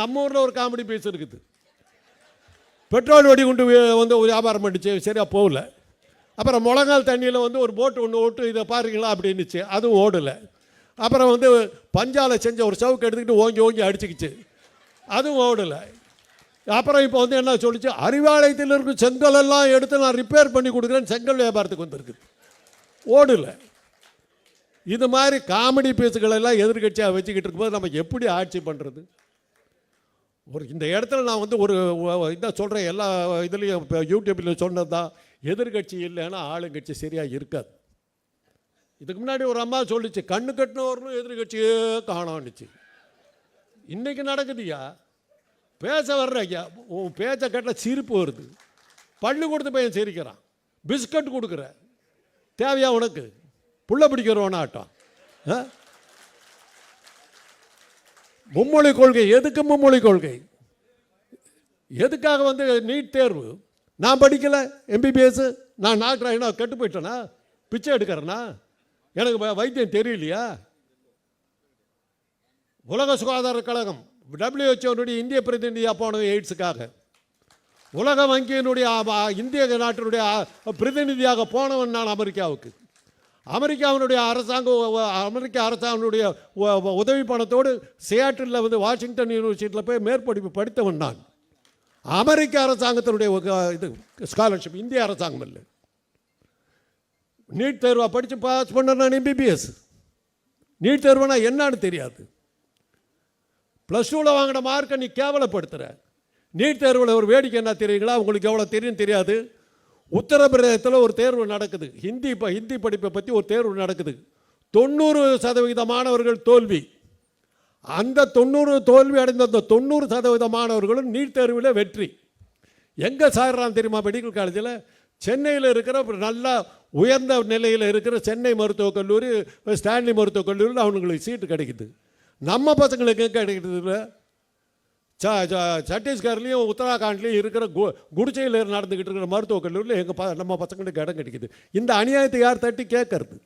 நம்ம ஊரில் ஒரு காமெடி பீஸ் இருக்குது. பெட்ரோல் வெடி கொண்டு வந்து வியாபாரம் பண்ணிச்சு, சரியாக போகல. அப்புறம் முழங்கால் தண்ணியில் வந்து ஒரு போட்டு ஒன்று ஓட்டு இதை பாருங்களா அப்படின்னுச்சு, அதுவும் ஓடலை. அப்புறம் வந்து பஞ்சால் செஞ்ச ஒரு சவுக்கு எடுத்துக்கிட்டு ஓங்கி ஓங்கி அடிச்சுக்கிச்சு, அதுவும் ஓடலை. அப்புறம் இப்போ வந்து என்ன சொல்லிச்சு, அறிவாலயத்தில் இருக்கும் செங்கலெல்லாம் எடுத்து நான் ரிப்பேர் பண்ணி கொடுக்குறேன்னு செங்கல் வியாபாரத்துக்கு வந்துருக்குது, ஓடலை. இது மாதிரி காமெடி பீஸுகளெல்லாம் எதிர்கட்சியாக வச்சுக்கிட்டு இருக்கும்போது நம்ம எப்படி ஆட்சி பண்ணுறது? ஒரு இந்த இடத்துல நான் வந்து ஒரு இதான் சொல்கிறேன், எல்லா இதுலேயும் இப்போ யூடியூப்பில் சொன்னது தான், எதிர்கட்சி இல்லைன்னா ஆளுங்கட்சி சரியாக இருக்காது. இதுக்கு முன்னாடி ஒரு அம்மா சொல்லிச்சு, கண்ணு கட்டினவரும் எதிர்கட்சியே காணான்னுச்சு. இன்றைக்கி நடக்குதுயா, பேச வர்ற ஐயா, உன் பேச்சை கேட்டால் சிரிப்பு வருது. பள்ளிக்கூடத்து பையன் சிரிக்கிறான், பிஸ்கட் கொடுக்குற, தேவையா உனக்கு? புள்ள பிடிக்கிறவனாட்டம். மும்மொழி கொள்கை, எதுக்கு மும்மொழி கொள்கை? எதுக்காக வந்து நீட் தேர்வு? நான் படிக்கலை எம்பிபிஎஸ், நான் டாக்டர் கெட்டு போயிட்டேனா? பிச்சை எடுக்கிறேன்னா? எனக்கு வைத்தியம் தெரியலையா? உலக சுகாதார கழகம் WHO இந்திய பிரதிநிதியாக போனது எய்ட்ஸுக்காக, உலக வங்கியினுடைய இந்திய நாட்டினுடைய பிரதிநிதியாக போனவன் நான் அமெரிக்காவுக்கு. அமெரிக்க அரசாங்கனுடைய உதவி பணத்தோடு சியாட்டில் வந்து வாஷிங்டன் யூனிவர்சிட்டியில் போய் மேற்படிப்பு படித்தவன் நான். அமெரிக்க அரசாங்கத்தினுடைய இது ஸ்காலர்ஷிப், இந்திய அரசாங்கம் இல்லை. நீட் தேர்வாக படித்து பாஸ் பண்ண நான் எம்பிபிஎஸ். நீட் தேர்வுனா என்னான்னு தெரியாது. +2 வாங்கின மார்க்கை நீ கேவலப்படுத்துகிற. நீட் தேர்வில் ஒரு வேடிக்கை என்ன தெரியுங்களா? உங்களுக்கு எவ்வளோ தெரியும் தெரியாது. உத்தரப்பிரதேசத்தில் ஒரு தேர்வு நடக்குது, ஹிந்தி படிப்பை பற்றி ஒரு தேர்வு நடக்குது. 90% மாணவர்கள் தோல்வி. அந்த 90 தோல்வி அடைந்த அந்த 90% மாணவர்களும் நீட் தேர்வில் வெற்றி. எங்கே சார்றான் தெரியுமா? மெடிக்கல் காலேஜில். சென்னையில் இருக்கிற நல்ல உயர்ந்த நிலையில் இருக்கிற சென்னை மருத்துவக் கல்லூரி, ஸ்டான்லி மருத்துவக் கல்லூரியில் அவங்களுக்கு சீட்டு கிடைக்குது. நம்ம பசங்களுக்கு எங்கே கிடைக்கிறது? சத்தீஸ்கர்லேயும் உத்தராகண்ட்லேயும் இருக்கிற குடிசையில் நடந்துக்கிட்டு இருக்கிற மருத்துவக் கல்லூரியில் நம்ம பசங்களுக்கு இடம் கிடைக்குது. இந்த அநியாயத்தை யார் தட்டி கேட்கறது?